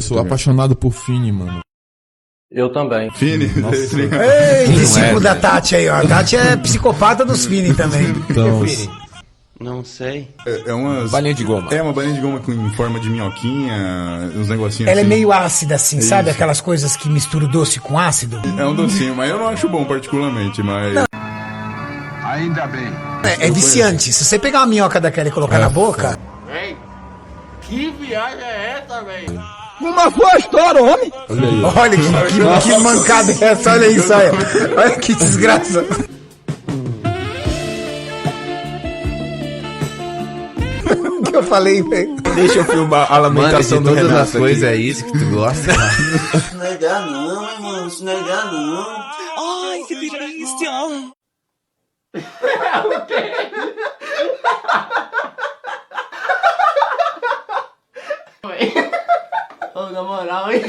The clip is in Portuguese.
sou apaixonado por Fini, mano. Eu também. Fini. Ei, discípulo da Tati aí, ó. A Tati é psicopata dos Fini também. Então, Não sei. É umas... Balinha de goma. É uma balinha de goma em forma de minhoquinha, uns negocinhos Ela assim. é meio ácida, assim, sabe? Isso. Aquelas coisas que misturam doce com ácido. É um docinho, mas eu não acho bom particularmente, mas... Ainda bem. É viciante. Se você pegar uma minhoca daquela e colocar na boca... Véi, que viagem é essa, velho? Uma boa história, homem! olha aí. ó. Olha que mancada é essa, olha isso aí. Olha que desgraça. O que eu falei, velho? Deixa eu filmar a lamentação Mano, de do todas Renato as coisas aqui. é isso que tu gosta? Isso não é dar não, hein, mano? Isso não é dar não. Ai, que delícia! Ô, na moral, hein?